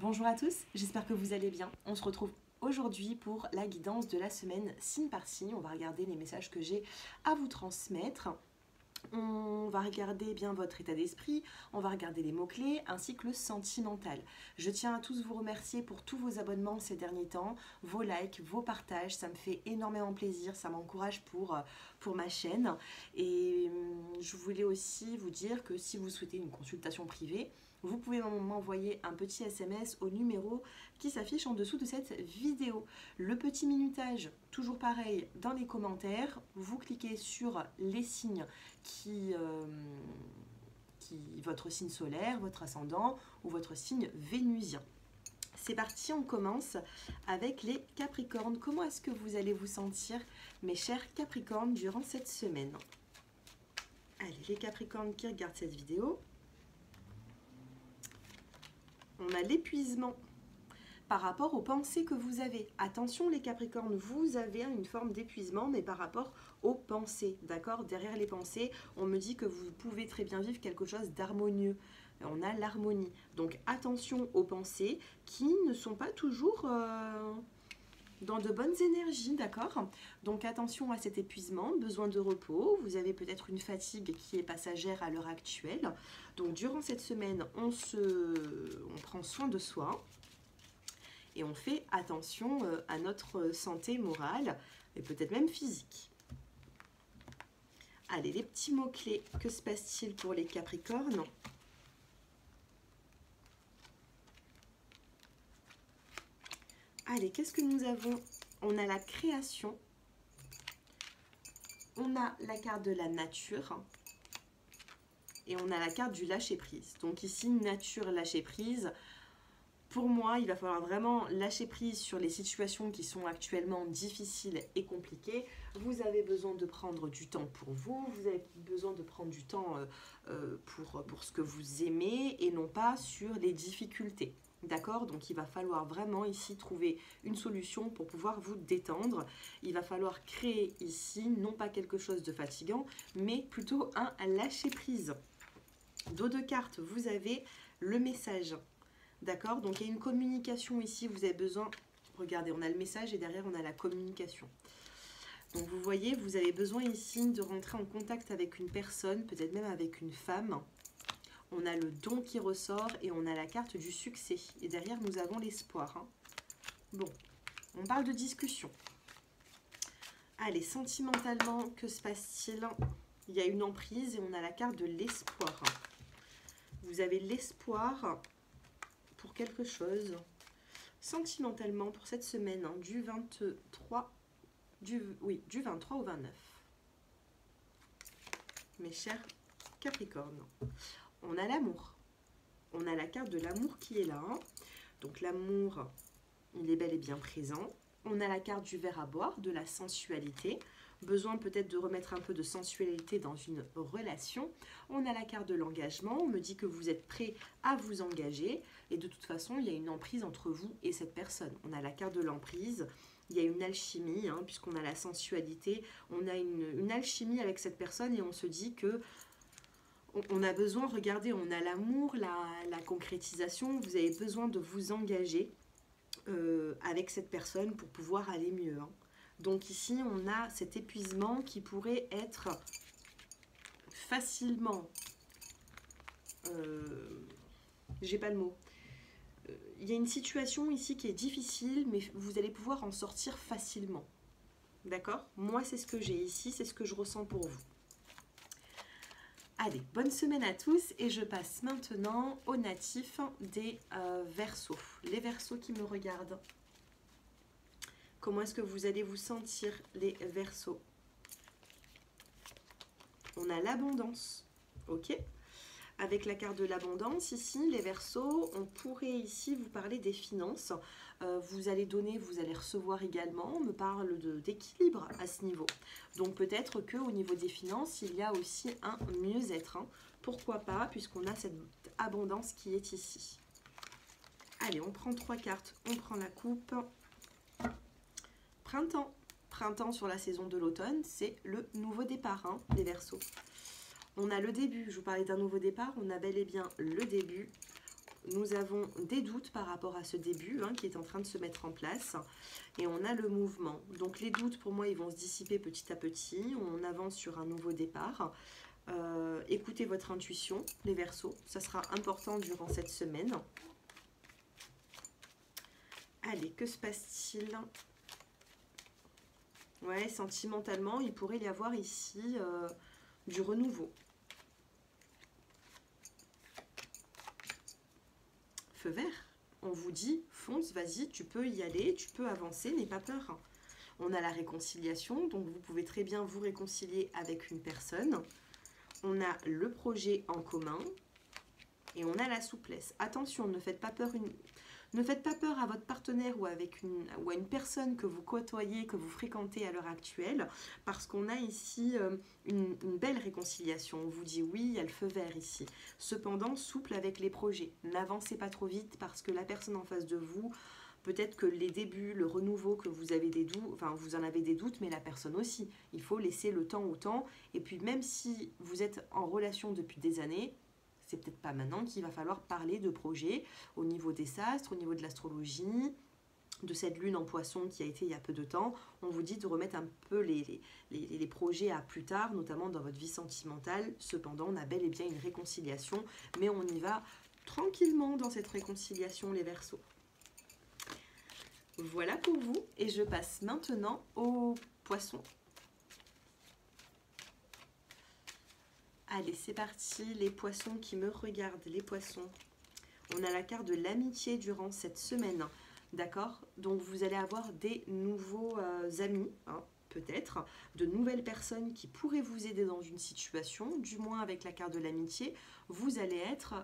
Bonjour à tous, j'espère que vous allez bien. On se retrouve aujourd'hui pour la guidance de la semaine signe par signe. On va regarder les messages que j'ai à vous transmettre. On va regarder bien votre état d'esprit, on va regarder les mots-clés ainsi que le sentimental. Je tiens à tous vous remercier pour tous vos abonnements ces derniers temps, vos likes, vos partages, ça me fait énormément plaisir, ça m'encourage pour ma chaîne. Et je voulais aussi vous dire que si vous souhaitez une consultation privée, vous pouvez m'envoyer un petit SMS au numéro qui s'affiche en dessous de cette vidéo. Le petit minutage, toujours pareil, dans les commentaires, vous cliquez sur les signes votre signe solaire, votre ascendant ou votre signe vénusien. C'est parti, on commence avec les Capricornes. Comment est-ce que vous allez vous sentir, mes chers Capricornes, durant cette semaine? Allez, les Capricornes qui regardent cette vidéo. On a l'épuisement par rapport aux pensées que vous avez. Attention les Capricornes, vous avez une forme d'épuisement, mais par rapport aux pensées, d'accord? Derrière les pensées, on me dit que vous pouvez très bien vivre quelque chose d'harmonieux. On a l'harmonie. Donc attention aux pensées qui ne sont pas toujours dans de bonnes énergies, d'accord? Donc attention à cet épuisement, besoin de repos. Vous avez peut-être une fatigue qui est passagère à l'heure actuelle. Donc durant cette semaine, on prend soin de soi. Et on fait attention à notre santé morale et peut-être même physique. Allez, les petits mots-clés, que se passe-t-il pour les Capricornes? Allez, qu'est-ce que nous avons? On a la création, on a la carte de la nature et on a la carte du lâcher-prise. Donc ici, nature, lâcher-prise. Pour moi, il va falloir vraiment lâcher prise sur les situations qui sont actuellement difficiles et compliquées. Vous avez besoin de prendre du temps pour vous, vous avez besoin de prendre du temps pour ce que vous aimez et non pas sur les difficultés. D'accord? Donc il va falloir vraiment ici trouver une solution pour pouvoir vous détendre. Il va falloir créer ici non pas quelque chose de fatigant, mais plutôt un lâcher prise. Dos de cartes, vous avez le message. D'accord? Donc il y a une communication ici, vous avez besoin, regardez, on a le message et derrière on a la communication. Donc vous voyez, vous avez besoin ici de rentrer en contact avec une personne, peut-être même avec une femme. On a le don qui ressort et on a la carte du succès. Et derrière nous avons l'espoir. Hein. Bon, on parle de discussion. Allez, sentimentalement, que se passe-t-il? Il y a une emprise et on a la carte de l'espoir. Vous avez l'espoir pour quelque chose sentimentalement pour cette semaine, hein, du 23 au 29. Mes chers Capricornes, on a l'amour. On a la carte de l'amour qui est là. Hein. Donc l'amour, il est bel et bien présent. On a la carte du verre à boire, de la sensualité. Besoin peut-être de remettre un peu de sensualité dans une relation. On a la carte de l'engagement, on me dit que vous êtes prêt à vous engager et de toute façon il y a une emprise entre vous et cette personne. On a la carte de l'emprise, il y a une alchimie hein, puisqu'on a la sensualité, on a une alchimie avec cette personne et on se dit que on a besoin, regardez, on a l'amour, la concrétisation, vous avez besoin de vous engager avec cette personne pour pouvoir aller mieux. Hein. Donc ici, on a cet épuisement qui pourrait être facilement... j'ai pas le mot. Il y a une situation ici qui est difficile, mais vous allez pouvoir en sortir facilement. D'accord? Moi, c'est ce que j'ai ici, c'est ce que je ressens pour vous. Allez, bonne semaine à tous et je passe maintenant aux natifs des Verseaux. Les Verseaux qui me regardent. Comment est-ce que vous allez vous sentir, les Verseaux? On a l'abondance, ok? Avec la carte de l'abondance, ici, les Verseaux, on pourrait ici vous parler des finances. Vous allez donner, vous allez recevoir également. On me parle d'équilibre à ce niveau. Donc peut-être qu'au niveau des finances, il y a aussi un mieux-être. Hein. Pourquoi pas, puisqu'on a cette abondance qui est ici. Allez, on prend 3 cartes. On prend la coupe. Printemps. Printemps sur la saison de l'automne, c'est le nouveau départ, hein, les Verseaux. On a le début, je vous parlais d'un nouveau départ, on a bel et bien le début. nous avons des doutes par rapport à ce début qui est en train de se mettre en place. Et on a le mouvement. Donc les doutes, pour moi, ils vont se dissiper petit à petit. On avance sur un nouveau départ. Écoutez votre intuition, les Verseaux. Ça sera important durant cette semaine. Allez, que se passe-t-il? Ouais, sentimentalement, il pourrait y avoir ici du renouveau. Feu vert, on vous dit, fonce, vas-y, tu peux y aller, tu peux avancer, n'aie pas peur. On a la réconciliation, donc vous pouvez très bien vous réconcilier avec une personne. On a le projet en commun et on a la souplesse. Attention, ne faites pas peur à votre partenaire ou à une personne que vous côtoyez, que vous fréquentez à l'heure actuelle, parce qu'on a ici une belle réconciliation. On vous dit oui, il y a le feu vert ici. Cependant, souple avec les projets. N'avancez pas trop vite parce que la personne en face de vous, peut-être que les débuts, le renouveau, que vous avez des doutes, enfin vous en avez des doutes, mais la personne aussi. Il faut laisser le temps au temps. Et puis même si vous êtes en relation depuis des années, c'est peut-être pas maintenant qu'il va falloir parler de projets au niveau des astres, au niveau de l'astrologie, de cette lune en poisson qui a été il y a peu de temps. On vous dit de remettre un peu les projets à plus tard, notamment dans votre vie sentimentale. Cependant, on a bel et bien une réconciliation, mais on y va tranquillement dans cette réconciliation, les Verseaux. Voilà pour vous, et je passe maintenant aux poissons. Allez, c'est parti, les poissons qui me regardent, les poissons. On a la carte de l'amitié durant cette semaine, d'accord? Donc vous allez avoir des nouveaux amis, peut-être, de nouvelles personnes qui pourraient vous aider dans une situation, du moins avec la carte de l'amitié. Vous allez être,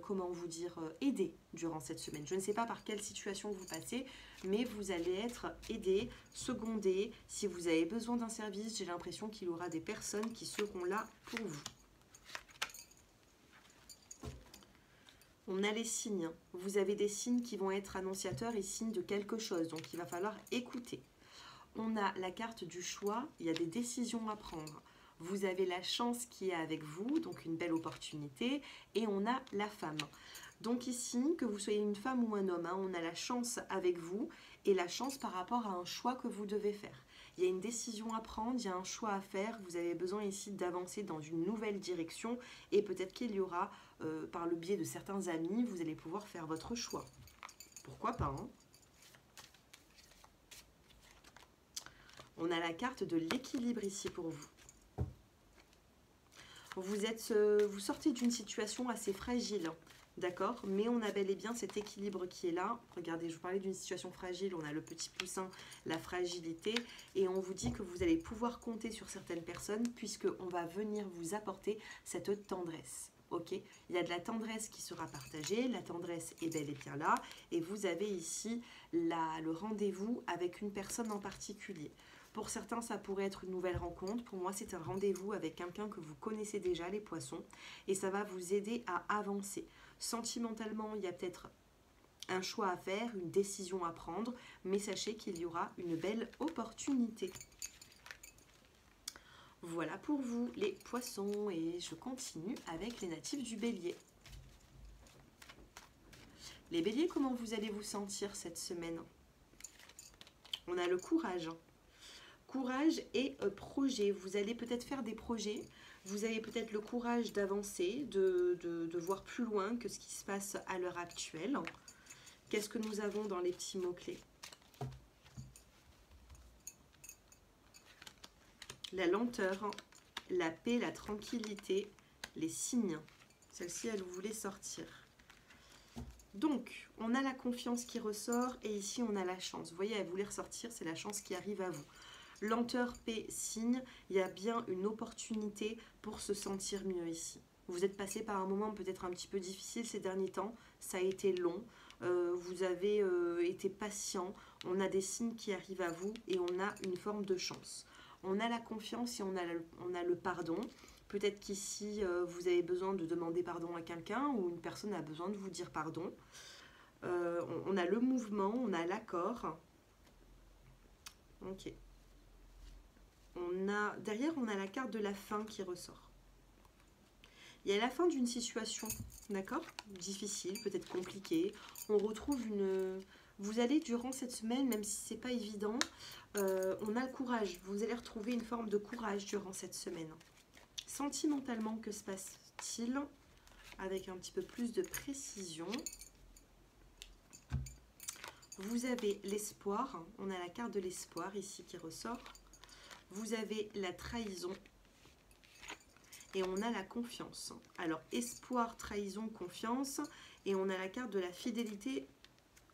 comment vous dire, aidé durant cette semaine. Je ne sais pas par quelle situation vous passez, mais vous allez être aidé, secondé. Si vous avez besoin d'un service, j'ai l'impression qu'il y aura des personnes qui seront là pour vous. On a les signes. Vous avez des signes qui vont être annonciateurs et signes de quelque chose. Donc, il va falloir écouter. On a la carte du choix. Il y a des décisions à prendre. Vous avez la chance qui est avec vous, donc une belle opportunité. Et on a la femme. Donc ici, que vous soyez une femme ou un homme, on a la chance avec vous et la chance par rapport à un choix que vous devez faire. Il y a une décision à prendre, il y a un choix à faire. Vous avez besoin ici d'avancer dans une nouvelle direction et peut-être qu'il y aura, par le biais de certains amis, vous allez pouvoir faire votre choix. Pourquoi pas, On a la carte de l'équilibre ici pour vous. Vous sortez d'une situation assez fragile. D'accord, mais on a bel et bien cet équilibre qui est là. Regardez, je vous parlais d'une situation fragile, on a le petit poussin, la fragilité, et on vous dit que vous allez pouvoir compter sur certaines personnes puisqu'on va venir vous apporter cette tendresse. Ok, il y a de la tendresse qui sera partagée, la tendresse est bel et bien là, et vous avez ici le rendez-vous avec une personne en particulier. Pour certains, ça pourrait être une nouvelle rencontre. Pour moi, c'est un rendez-vous avec quelqu'un que vous connaissez déjà, les poissons, et ça va vous aider à avancer. Sentimentalement, il y a peut-être un choix à faire, une décision à prendre, mais sachez qu'il y aura une belle opportunité. Voilà pour vous les poissons et je continue avec les natifs du bélier. Les béliers, comment vous allez vous sentir cette semaine? On a le courage. Courage et projet. Vous allez peut-être faire des projets. Vous avez peut-être le courage d'avancer, de voir plus loin que ce qui se passe à l'heure actuelle. Qu'est-ce que nous avons dans les petits mots-clés? La lenteur, la paix, la tranquillité, les signes. Celle-ci, elle voulait sortir. Donc, on a la confiance qui ressort et ici, on a la chance. Vous voyez, elle voulait ressortir, c'est la chance qui arrive à vous. Lenteur, paix, signe, il y a bien une opportunité pour se sentir mieux ici. Vous êtes passé par un moment peut-être un petit peu difficile ces derniers temps, ça a été long, vous avez été patient, on a des signes qui arrivent à vous et on a une forme de chance. On a la confiance et on a le pardon. Peut-être qu'ici, vous avez besoin de demander pardon à quelqu'un ou une personne a besoin de vous dire pardon. On a le mouvement, on a l'accord. Ok. Derrière, on a la carte de la fin qui ressort. Il y a la fin d'une situation, d'accord? Difficile, peut-être compliquée. On retrouve une... Vous allez, durant cette semaine, même si c'est pas évident, on a le courage. Vous allez retrouver une forme de courage durant cette semaine. Sentimentalement, que se passe-t-il? Avec un petit peu plus de précision. Vous avez l'espoir. On a la carte de l'espoir ici qui ressort. Vous avez la trahison. Et on a la confiance. Alors, espoir, trahison, confiance. Et on a la carte de la fidélité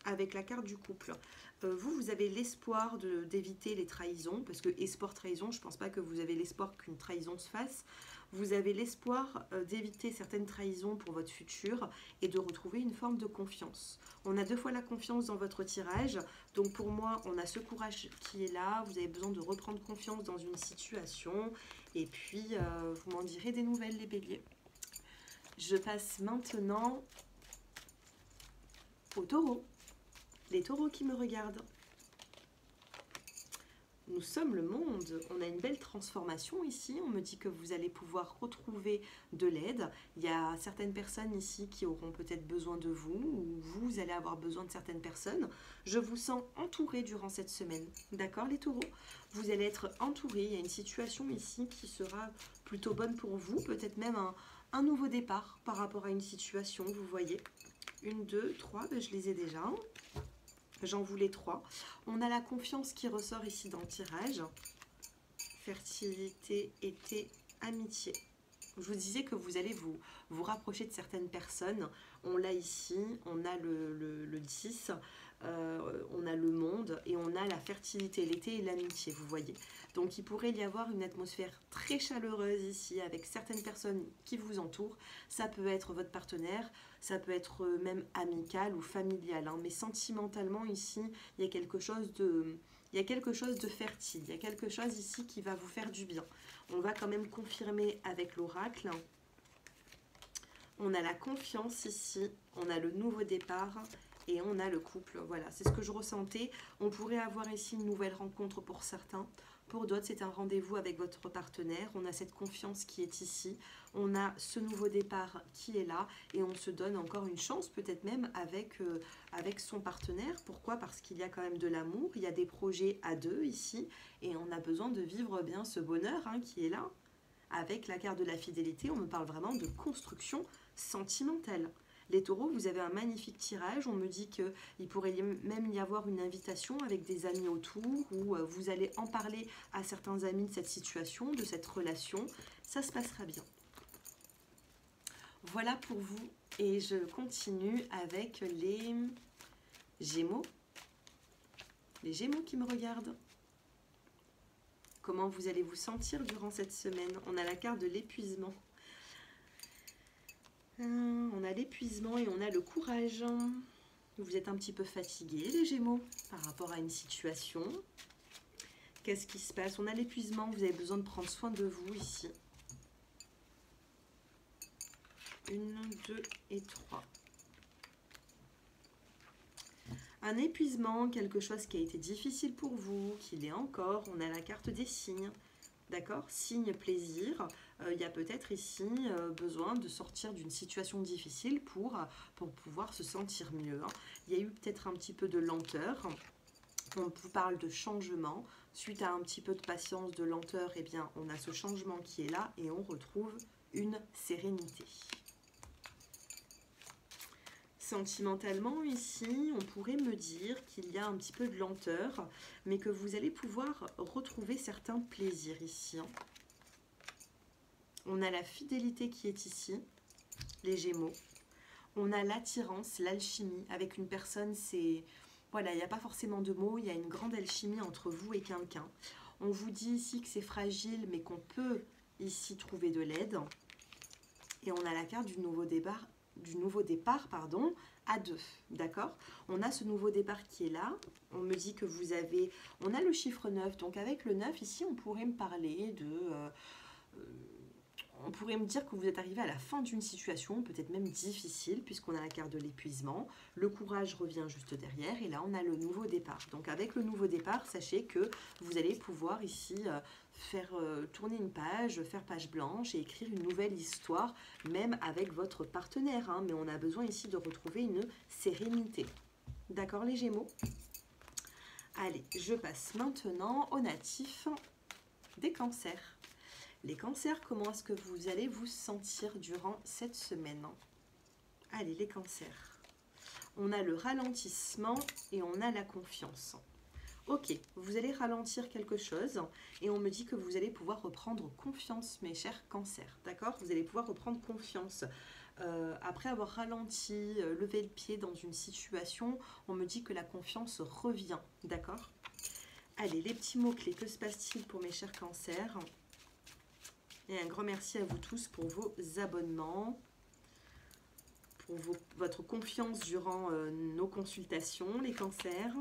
avec la carte du couple. Vous avez l'espoir d'éviter les trahisons. Parce que espoir, trahison, je ne pense pas que vous avez l'espoir qu'une trahison se fasse. Vous avez l'espoir d'éviter certaines trahisons pour votre futur et de retrouver une forme de confiance. On a 2 fois la confiance dans votre tirage. Donc pour moi, on a ce courage qui est là. Vous avez besoin de reprendre confiance dans une situation. Et puis, vous m'en direz des nouvelles, les béliers. Je passe maintenant aux taureaux. Les taureaux qui me regardent. Nous sommes le monde, on a une belle transformation ici, on me dit que vous allez pouvoir retrouver de l'aide. Il y a certaines personnes ici qui auront peut-être besoin de vous, ou vous allez avoir besoin de certaines personnes. Je vous sens entouré durant cette semaine, d'accord les taureaux? Vous allez être entouré, il y a une situation ici qui sera plutôt bonne pour vous, peut-être même un nouveau départ par rapport à une situation, vous voyez. 1, 2, 3, je les ai déjà. J'en voulais 3. On a la confiance qui ressort ici dans le tirage. Fertilité, été, amitié. Je vous disais que vous allez vous rapprocher de certaines personnes. On l'a ici, on a le 10, on a le monde et on a la fertilité, l'été et l'amitié, vous voyez. Donc il pourrait y avoir une atmosphère très chaleureuse ici avec certaines personnes qui vous entourent. Ça peut être votre partenaire, ça peut être même amical ou familial, hein. Mais sentimentalement ici, il y a quelque chose de... Il y a quelque chose de fertile, il y a quelque chose ici qui va vous faire du bien. On va quand même confirmer avec l'oracle. On a la confiance ici, on a le nouveau départ et on a le couple. Voilà, c'est ce que je ressentais. On pourrait avoir ici une nouvelle rencontre pour certains. Pour d'autres, c'est un rendez-vous avec votre partenaire. On a cette confiance qui est ici. On a ce nouveau départ qui est là. Et on se donne encore une chance, peut-être même avec son partenaire. Pourquoi? Parce qu'il y a quand même de l'amour. Il y a des projets à 2 ici. Et on a besoin de vivre bien ce bonheur qui est là. Avec la carte de la fidélité, on me parle vraiment de construction sentimentale. Les taureaux, vous avez un magnifique tirage. On me dit qu'il pourrait même y avoir une invitation avec des amis autour où vous allez en parler à certains amis de cette situation, de cette relation. Ça se passera bien. Voilà pour vous. Et je continue avec les Gémeaux. Les Gémeaux qui me regardent. Comment vous allez vous sentir durant cette semaine? On a la carte de l'épuisement. On a l'épuisement et on a le courage. Vous êtes un petit peu fatigués, les Gémeaux, par rapport à une situation. Qu'est-ce qui se passe? On a l'épuisement, vous avez besoin de prendre soin de vous ici. 1, 2 et 3. Un épuisement, quelque chose qui a été difficile pour vous, qui l'est encore. On a la carte des signes. D'accord? Signe plaisir. Il y a peut-être ici besoin de sortir d'une situation difficile pour pouvoir se sentir mieux. Il y a eu peut-être un petit peu de lenteur. On vous parle de changement. Suite à un petit peu de patience, de lenteur, eh bien, on a ce changement qui est là et on retrouve une sérénité. Sentimentalement, ici, on pourrait me dire qu'il y a un petit peu de lenteur, mais que vous allez pouvoir retrouver certains plaisirs ici. On a la fidélité qui est ici, les Gémeaux. On a l'attirance, l'alchimie. Avec une personne, c'est... Voilà, il n'y a pas forcément de mots, il y a une grande alchimie entre vous et quelqu'un. On vous dit ici que c'est fragile, mais qu'on peut ici trouver de l'aide. Et on a la carte du nouveau départ. À 2, d'accord? On a ce nouveau départ qui est là. On me dit que vous avez... On a le chiffre 9, donc avec le 9, ici, on pourrait me parler de... on pourrait me dire que vous êtes arrivé à la fin d'une situation, peut-être même difficile, puisqu'on a la carte de l'épuisement. Le courage revient juste derrière, et là on a le nouveau départ. Donc avec le nouveau départ, sachez que vous allez pouvoir ici faire tourner une page, faire page blanche et écrire une nouvelle histoire, même avec votre partenaire. Hein, mais on a besoin ici de retrouver une sérénité. D'accord les Gémeaux? Allez, je passe maintenant aux natifs des cancers. Les cancers, comment est-ce que vous allez vous sentir durant cette semaine? Allez, les cancers. On a le ralentissement et on a la confiance. Ok, vous allez ralentir quelque chose et on me dit que vous allez pouvoir reprendre confiance, mes chers cancers. D'accord? Vous allez pouvoir reprendre confiance. Après avoir ralenti, levé le pied dans une situation, on me dit que la confiance revient. D'accord? Allez, les petits mots-clés, que se passe-t-il pour mes chers cancers? Et un grand merci à vous tous pour vos abonnements, pour votre confiance durant nos consultations, les cancers.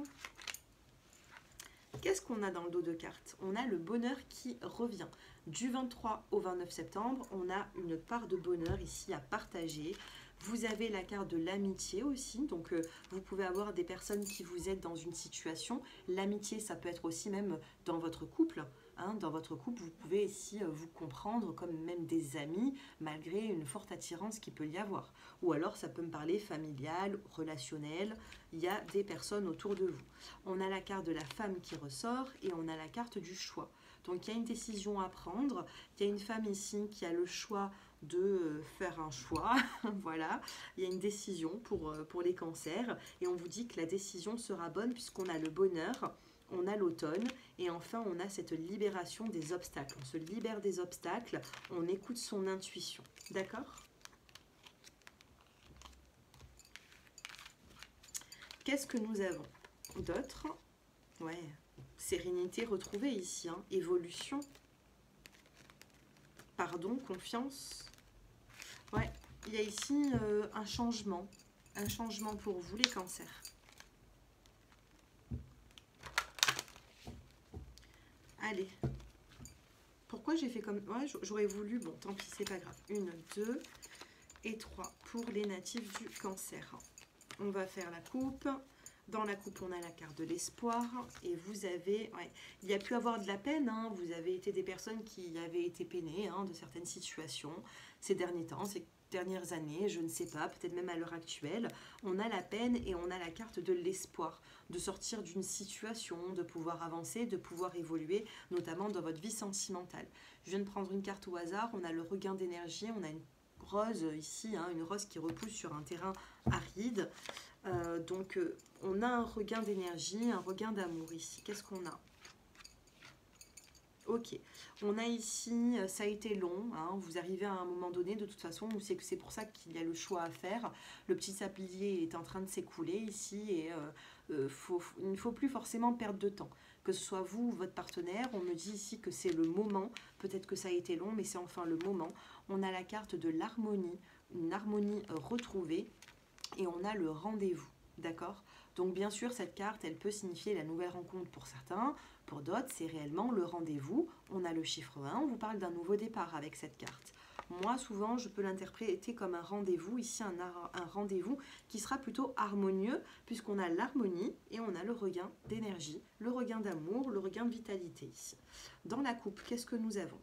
Qu'est-ce qu'on a dans le dos de cartes? On a le bonheur qui revient. Du 23 au 29 septembre, on a une part de bonheur ici à partager. Vous avez la carte de l'amitié aussi, donc vous pouvez avoir des personnes qui vous aident dans une situation. L'amitié, ça peut être aussi même dans votre couple. Hein, dans votre couple, vous pouvez ici vous comprendre comme même des amis, malgré une forte attirance qu'il peut y avoir. Ou alors, ça peut me parler familial, relationnel. Il y a des personnes autour de vous. On a la carte de la femme qui ressort et on a la carte du choix. Donc, il y a une décision à prendre. Il y a une femme ici qui a le choix de faire un choix. Voilà, il y a une décision pour les cancers. Et on vous dit que la décision sera bonne puisqu'on a le bonheur, on a l'automne et enfin on a cette libération des obstacles. On se libère des obstacles, on écoute son intuition. D'accord? Qu'est-ce que nous avons d'autre? Ouais, sérénité retrouvée ici, hein. Évolution, pardon, confiance. Ouais, il y a ici un changement pour vous les cancers. Allez, pourquoi j'ai fait comme... Ouais, j'aurais voulu... Bon, tant pis, c'est pas grave. 1, 2 et 3 pour les natifs du cancer. On va faire la coupe. Dans la coupe, on a la carte de l'espoir. Et vous avez... Ouais, il y a pu avoir de la peine. Hein, vous avez été des personnes qui avaient été peinées hein, de certaines situations ces derniers temps, ces dernières années, je ne sais pas, peut-être même à l'heure actuelle. On a la peine et on a la carte de l'espoir, de sortir d'une situation, de pouvoir avancer, de pouvoir évoluer, notamment dans votre vie sentimentale. Je viens de prendre une carte au hasard, on a le regain d'énergie, on a une rose ici, hein, une rose qui repousse sur un terrain aride. Donc on a un regain d'énergie, un regain d'amour ici. Qu'est-ce qu'on a? Ok, on a ici, ça a été long, hein, vous arrivez à un moment donné, de toute façon, c'est pour ça qu'il y a le choix à faire. Le petit sablier est en train de s'écouler ici et il ne faut plus forcément perdre de temps. Que ce soit vous ou votre partenaire, on me dit ici que c'est le moment, peut-être que ça a été long, mais c'est enfin le moment. On a la carte de l'harmonie, une harmonie retrouvée et on a le rendez-vous, d'accord? Donc bien sûr, cette carte, elle peut signifier la nouvelle rencontre pour certains. Pour d'autres, c'est réellement le rendez-vous. On a le chiffre 1, on vous parle d'un nouveau départ avec cette carte. Moi, souvent, je peux l'interpréter comme un rendez-vous. Ici, un rendez-vous qui sera plutôt harmonieux, puisqu'on a l'harmonie et on a le regain d'énergie, le regain d'amour, le regain de vitalité ici. Dans la coupe, qu'est-ce que nous avons?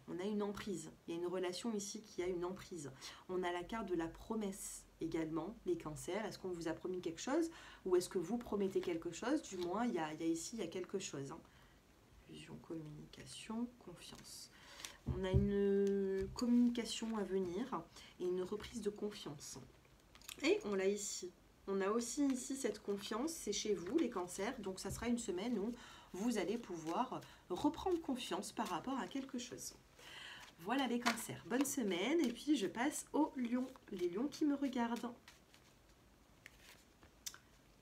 On a une emprise. Il y a une relation ici qui a une emprise. On a la carte de la promesse également, les cancers. Est-ce qu'on vous a promis quelque chose ou est-ce que vous promettez quelque chose? Du moins, il y a quelque chose. Hein. Vision, communication, confiance. On a une communication à venir et une reprise de confiance. Et on l'a ici. On a aussi ici cette confiance, c'est chez vous les cancers. Donc ça sera une semaine où vous allez pouvoir reprendre confiance par rapport à quelque chose. Voilà les cancers, bonne semaine et puis je passe aux lions, les lions qui me regardent.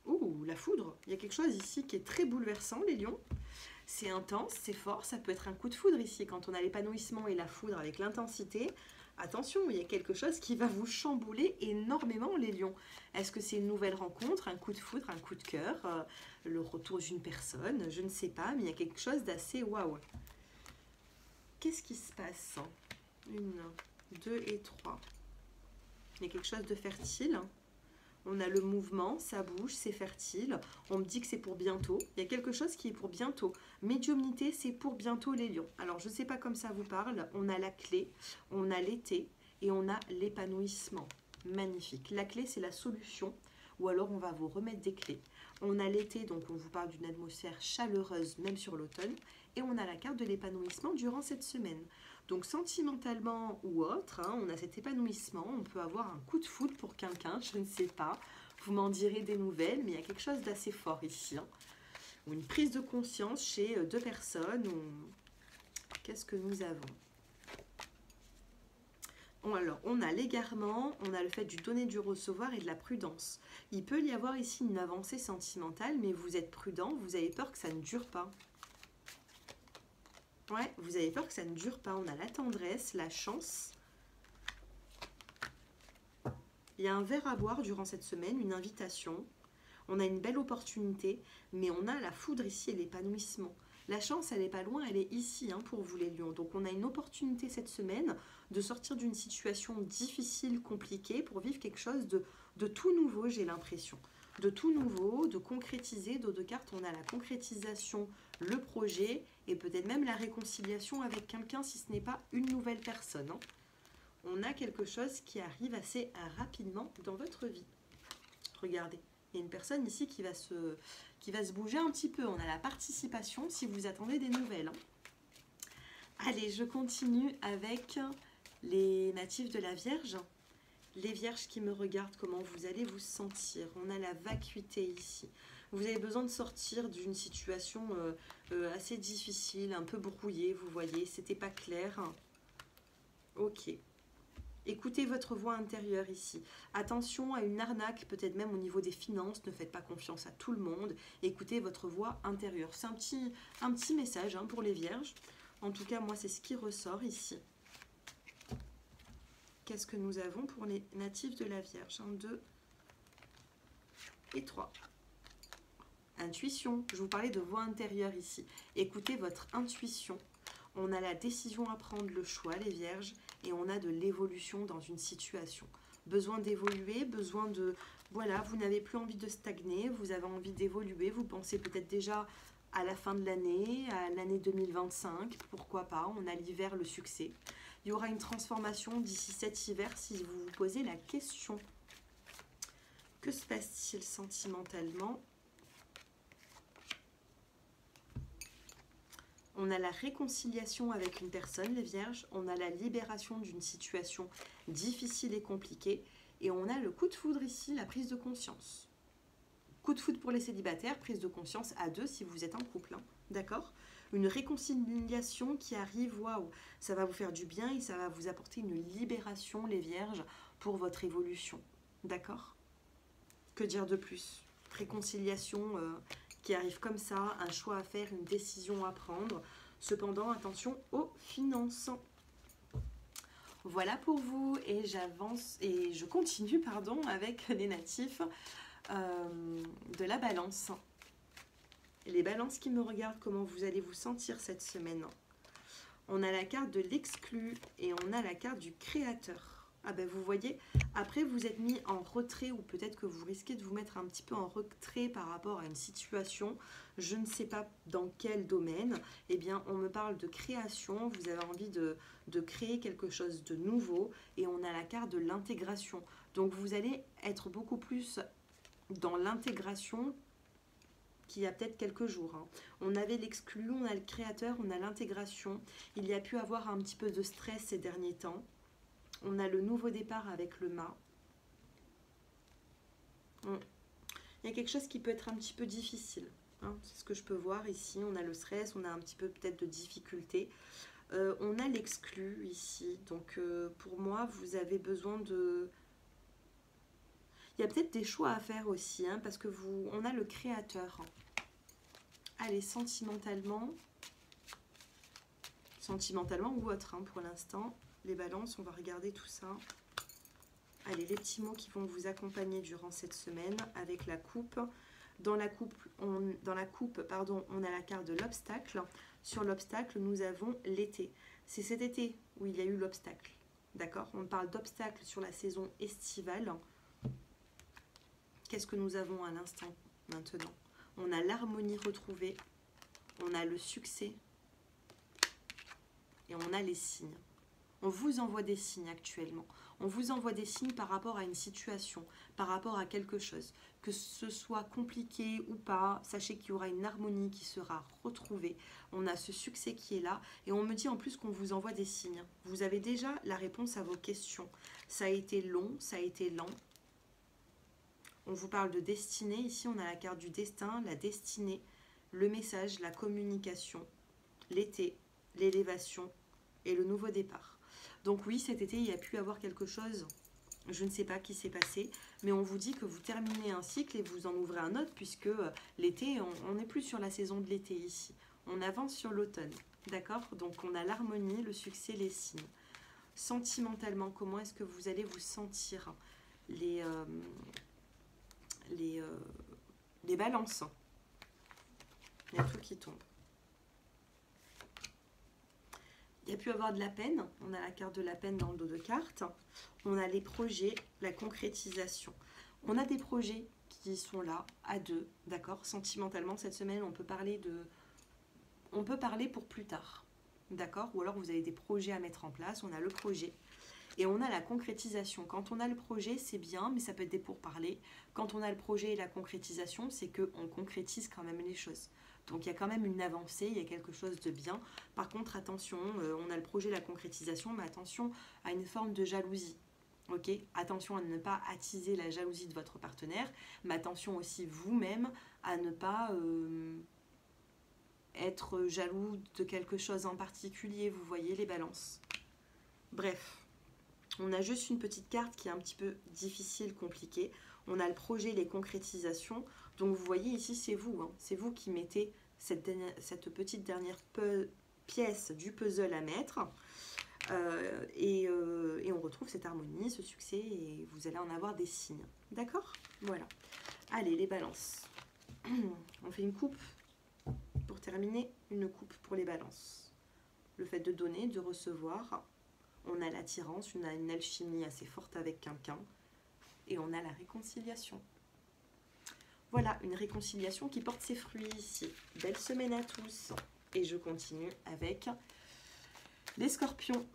Ouh, la foudre, il y a quelque chose ici qui est très bouleversant les lions. C'est intense, c'est fort, ça peut être un coup de foudre ici quand on a l'épanouissement et la foudre avec l'intensité. Attention, il y a quelque chose qui va vous chambouler énormément les lions. Est-ce que c'est une nouvelle rencontre, un coup de foudre, un coup de cœur, le retour d'une personne, je ne sais pas, mais il y a quelque chose d'assez waouh. Qu'est-ce qui se passe? 1, 2 et 3. Il y a quelque chose de fertile. On a le mouvement, ça bouge, c'est fertile. On me dit que c'est pour bientôt. Il y a quelque chose qui est pour bientôt. Médiumnité, c'est pour bientôt les lions. Alors, je ne sais pas comme ça vous parle. On a la clé, on a l'été et on a l'épanouissement. Magnifique. La clé, c'est la solution. Ou alors, on va vous remettre des clés. On a l'été, donc on vous parle d'une atmosphère chaleureuse, même sur l'automne. Et on a la carte de l'épanouissement durant cette semaine. Donc sentimentalement ou autre, hein, on a cet épanouissement, on peut avoir un coup de foudre pour quelqu'un, je ne sais pas, vous m'en direz des nouvelles, mais il y a quelque chose d'assez fort ici. Hein. Ou une prise de conscience chez deux personnes. Qu'est-ce que nous avons? Alors, on a l'égarement, on a le fait du donner, du recevoir et de la prudence. Il peut y avoir ici une avancée sentimentale, mais vous êtes prudent, vous avez peur que ça ne dure pas. Ouais, vous avez peur que ça ne dure pas. On a la tendresse, la chance. Il y a un verre à boire durant cette semaine, une invitation. On a une belle opportunité, mais on a la foudre ici et l'épanouissement. La chance, elle n'est pas loin, elle est ici hein, pour vous les lions. Donc on a une opportunité cette semaine de sortir d'une situation difficile, compliquée, pour vivre quelque chose de tout nouveau, j'ai l'impression. De tout nouveau, de concrétiser. Dos de cartes, on a la concrétisation, le projet et peut-être même la réconciliation avec quelqu'un si ce n'est pas une nouvelle personne. Hein. On a quelque chose qui arrive assez rapidement dans votre vie. Regardez, il y a une personne ici qui va se bouger un petit peu. On a la participation si vous attendez des nouvelles. Hein. Allez, je continue avec les natifs de la Vierge. Les vierges qui me regardent, comment vous allez vous sentir? On a la vacuité ici. Vous avez besoin de sortir d'une situation assez difficile, un peu brouillée, vous voyez, c'était pas clair. Ok. Écoutez votre voix intérieure ici. Attention à une arnaque, peut-être même au niveau des finances. Ne faites pas confiance à tout le monde. Écoutez votre voix intérieure. C'est un petit message hein, pour les vierges. En tout cas, moi, c'est ce qui ressort ici. Qu'est-ce que nous avons pour les natifs de la Vierge? 1, 2 et 3. Intuition. Je vous parlais de voix intérieure ici. Écoutez votre intuition. On a la décision à prendre, le choix, les Vierges, et on a de l'évolution dans une situation. Besoin d'évoluer, besoin de... Voilà, vous n'avez plus envie de stagner, vous avez envie d'évoluer, vous pensez peut-être déjà à la fin de l'année, à l'année 2025, pourquoi pas, on a l'hiver, le succès. Il y aura une transformation d'ici cet hiver si vous vous posez la question. Que se passe-t-il sentimentalement? On a la réconciliation avec une personne, les vierges. On a la libération d'une situation difficile et compliquée. Et on a le coup de foudre ici, la prise de conscience. Coup de foudre pour les célibataires, prise de conscience à deux si vous êtes en couple. Hein, d'accord? Une réconciliation qui arrive, waouh, ça va vous faire du bien et ça va vous apporter une libération, les vierges, pour votre évolution. D'accord? Que dire de plus? Réconciliation qui arrive comme ça, un choix à faire, une décision à prendre. Cependant, attention aux finances. Voilà pour vous et j'avance et je continue pardon, avec les natifs de la balance. Les balances qui me regardent, comment vous allez vous sentir cette semaine? On a la carte de l'exclu et on a la carte du créateur. Ah ben vous voyez, après vous êtes mis en retrait ou peut-être que vous risquez de vous mettre un petit peu en retrait par rapport à une situation, je ne sais pas dans quel domaine. Eh bien on me parle de création, vous avez envie de créer quelque chose de nouveau et on a la carte de l'intégration. Donc vous allez être beaucoup plus dans l'intégration qu'il y a peut-être quelques jours. Hein. On avait l'exclu, on a le créateur, on a l'intégration. Il y a pu avoir un petit peu de stress ces derniers temps. On a le nouveau départ avec le mât. Il y a quelque chose qui peut être un petit peu difficile. Hein. C'est ce que je peux voir ici. On a le stress, on a un petit peu peut-être de difficulté. On a l'exclu ici. Donc pour moi, vous avez besoin de... Il y a peut-être des choix à faire aussi, hein, parce que on a le créateur. Allez, sentimentalement ou autre, hein, pour l'instant. Les balances, on va regarder tout ça. Allez, les petits mots qui vont vous accompagner durant cette semaine avec la coupe. Dans la coupe, on a la carte de l'obstacle. Sur l'obstacle, nous avons l'été. C'est cet été où il y a eu l'obstacle. D'accord? On parle d'obstacle sur la saison estivale. Qu'est-ce que nous avons à l'instant maintenant? On a l'harmonie retrouvée, on a le succès et on a les signes. On vous envoie des signes actuellement. On vous envoie des signes par rapport à une situation, par rapport à quelque chose. Que ce soit compliqué ou pas, sachez qu'il y aura une harmonie qui sera retrouvée. On a ce succès qui est là. Et on me dit en plus qu'on vous envoie des signes. Vous avez déjà la réponse à vos questions. Ça a été long, ça a été lent. On vous parle de destinée. Ici, on a la carte du destin, la destinée, le message, la communication, l'été, l'élévation et le nouveau départ. Donc oui, cet été, il y a pu avoir quelque chose, je ne sais pas qui s'est passé, mais on vous dit que vous terminez un cycle et vous en ouvrez un autre, puisque l'été, on n'est plus sur la saison de l'été ici. On avance sur l'automne, d'accord? Donc on a l'harmonie, le succès, les signes. Sentimentalement, comment est-ce que vous allez vous sentir? Les balances. Il y a tout qui tombe. Il y a pu avoir de la peine, on a la carte de la peine dans le dos de cartes, on a les projets, la concrétisation. On a des projets qui sont là, à deux, d'accord? Sentimentalement, cette semaine, on peut parler pour plus tard, d'accord? Ou alors vous avez des projets à mettre en place, on a le projet. Et on a la concrétisation. Quand on a le projet, c'est bien, mais ça peut être des pourparlers. Quand on a le projet et la concrétisation, c'est qu'on concrétise quand même les choses. Donc il y a quand même une avancée, il y a quelque chose de bien. Par contre, attention, on a le projet, la concrétisation, mais attention à une forme de jalousie. Ok, attention à ne pas attiser la jalousie de votre partenaire, mais attention aussi vous-même à ne pas être jaloux de quelque chose en particulier. Vous voyez les balances. Bref. On a juste une petite carte qui est un petit peu difficile, compliquée. On a le projet, les concrétisations. Donc vous voyez ici, c'est vous. Hein. C'est vous qui mettez cette petite dernière pièce du puzzle à mettre. Et on retrouve cette harmonie, ce succès, et vous allez en avoir des signes. D'accord? Voilà. Allez, les balances. On fait une coupe pour terminer. Une coupe pour les balances. Le fait de donner, de recevoir. On a l'attirance, on a une alchimie assez forte avec quelqu'un. Et on a la réconciliation. Voilà, une réconciliation qui porte ses fruits ici. Belle semaine à tous. Et je continue avec les scorpions.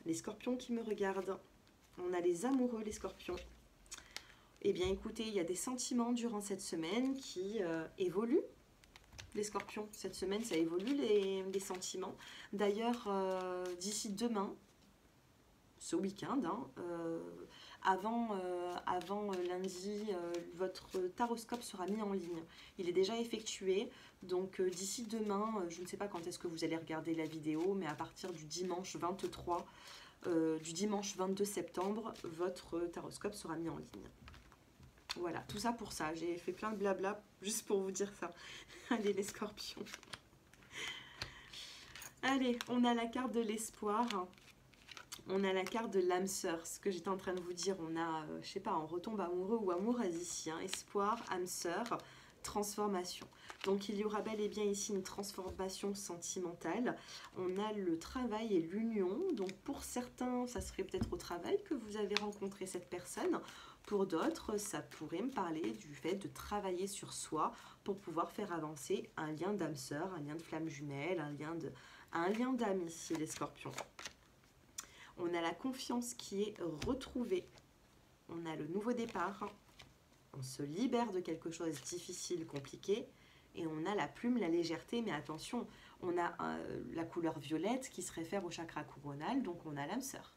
Les scorpions qui me regardent. On a les amoureux, les scorpions. Eh bien, écoutez, il y a des sentiments durant cette semaine qui évoluent. Les scorpions, cette semaine, ça évolue les sentiments. D'ailleurs, d'ici demain, ce week-end, hein, avant lundi, votre taroscope sera mis en ligne. Il est déjà effectué, donc d'ici demain, je ne sais pas quand est-ce que vous allez regarder la vidéo, mais à partir du dimanche 23, du dimanche 22 septembre, votre taroscope sera mis en ligne. Voilà, tout ça pour ça. J'ai fait plein de blabla juste pour vous dire ça. Allez, les scorpions. Allez, on a la carte de l'espoir. On a la carte de l'âme sœur. Ce que j'étais en train de vous dire, on a, je sais pas, on retombe amoureux ou amoureuse ici. Hein. Espoir, âme sœur, transformation. Donc, il y aura bel et bien ici une transformation sentimentale. On a le travail et l'union. Donc, pour certains, ça serait peut-être au travail que vous avez rencontré cette personne. Pour d'autres, ça pourrait me parler du fait de travailler sur soi pour pouvoir faire avancer un lien d'âme sœur, un lien de flamme jumelle, un lien d'âme ici, les scorpions. On a la confiance qui est retrouvée. On a le nouveau départ. On se libère de quelque chose de difficile, compliqué. Et on a la plume, la légèreté. Mais attention, on a la couleur violette qui se réfère au chakra coronal. Donc on a l'âme sœur.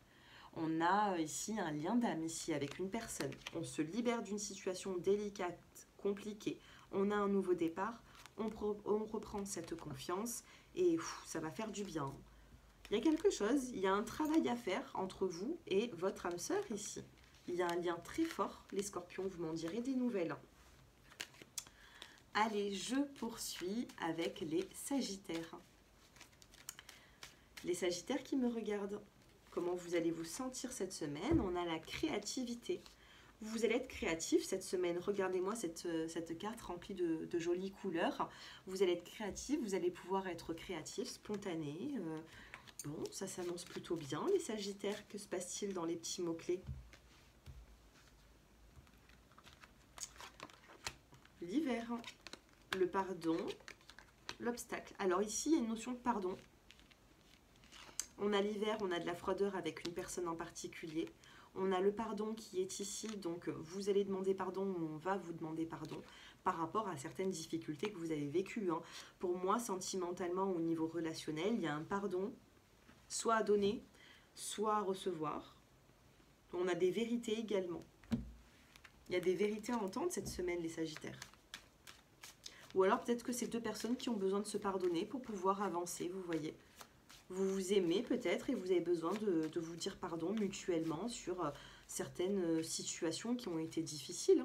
On a ici un lien d'âme, ici, avec une personne. On se libère d'une situation délicate, compliquée. On a un nouveau départ. On reprend cette confiance et ça va faire du bien. Il y a quelque chose, il y a un travail à faire entre vous et votre âme sœur ici. Il y a un lien très fort. Les scorpions, vous m'en direz des nouvelles. Allez, je poursuis avec les sagittaires. Les sagittaires qui me regardent. Comment vous allez vous sentir cette semaine? On a la créativité. Vous allez être créatif cette semaine. Regardez-moi cette carte remplie de jolies couleurs. Vous allez être créatif, vous allez pouvoir être créatif, spontané. Bon, ça s'annonce plutôt bien, les Sagittaires. Que se passe-t-il dans les petits mots-clés? L'hiver, le pardon, l'obstacle. Alors ici, il y a une notion de pardon. On a l'hiver, on a de la froideur avec une personne en particulier. On a le pardon qui est ici, donc vous allez demander pardon ou on va vous demander pardon par rapport à certaines difficultés que vous avez vécues. Pour moi, sentimentalement, au niveau relationnel, il y a un pardon, soit à donner, soit à recevoir. On a des vérités également. Il y a des vérités à entendre cette semaine, les Sagittaires. Ou alors peut-être que c'est deux personnes qui ont besoin de se pardonner pour pouvoir avancer, vous voyez. Vous vous aimez peut-être et vous avez besoin de vous dire pardon mutuellement sur certaines situations qui ont été difficiles.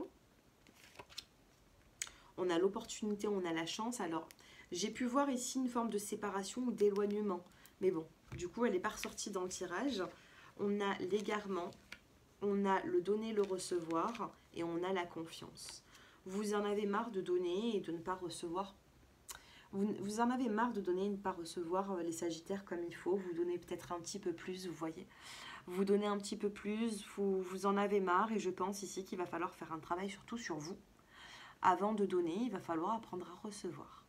On a l'opportunité, on a la chance. Alors, j'ai pu voir ici une forme de séparation ou d'éloignement. Mais bon, du coup, elle n'est pas ressortie dans le tirage. On a l'égarement, on a le donner, le recevoir et on a la confiance. Vous en avez marre de donner et de ne pas recevoir. Vous en avez marre de donner et de ne pas recevoir les Sagittaires comme il faut. Vous donnez peut-être un petit peu plus, vous voyez. Vous donnez un petit peu plus, vous en avez marre. Et je pense ici qu'il va falloir faire un travail surtout sur vous. Avant de donner, il va falloir apprendre à recevoir.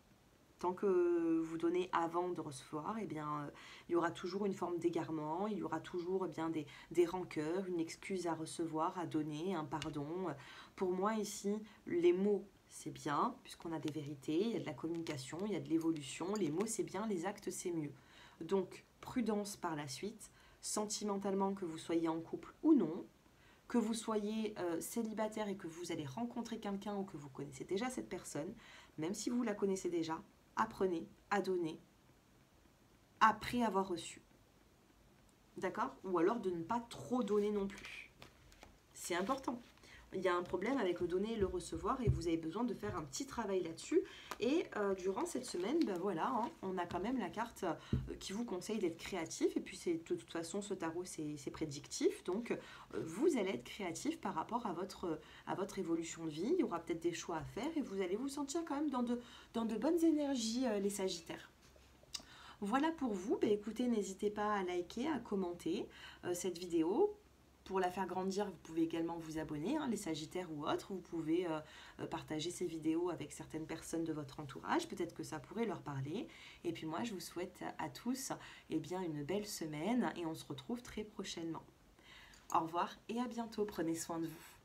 Tant que vous donnez avant de recevoir, eh bien, il y aura toujours une forme d'égarement, il y aura toujours eh bien, des rancœurs, une excuse à recevoir, à donner, un pardon. Pour moi ici, les mots, c'est bien, puisqu'on a des vérités, il y a de la communication, il y a de l'évolution. Les mots, c'est bien, les actes, c'est mieux. Donc, prudence par la suite, sentimentalement, que vous soyez en couple ou non, que vous soyez célibataire et que vous allez rencontrer quelqu'un ou que vous connaissez déjà cette personne, même si vous la connaissez déjà, apprenez à donner après avoir reçu. D'accord? Ou alors de ne pas trop donner non plus. C'est important. Il y a un problème avec le donner et le recevoir et vous avez besoin de faire un petit travail là-dessus. Et durant cette semaine, ben voilà, on a quand même la carte qui vous conseille d'être créatif. Et puis de toute façon, ce tarot, c'est prédictif. Donc, vous allez être créatif par rapport à votre évolution de vie. Il y aura peut-être des choix à faire et vous allez vous sentir quand même dans de bonnes énergies, les Sagittaires. Voilà pour vous. Ben, écoutez, n'hésitez pas à liker, à commenter cette vidéo. Pour la faire grandir, vous pouvez également vous abonner, les Sagittaires ou autres. Vous pouvez partager ces vidéos avec certaines personnes de votre entourage. Peut-être que ça pourrait leur parler. Et puis moi, je vous souhaite à tous bien, une belle semaine et on se retrouve très prochainement. Au revoir et à bientôt. Prenez soin de vous.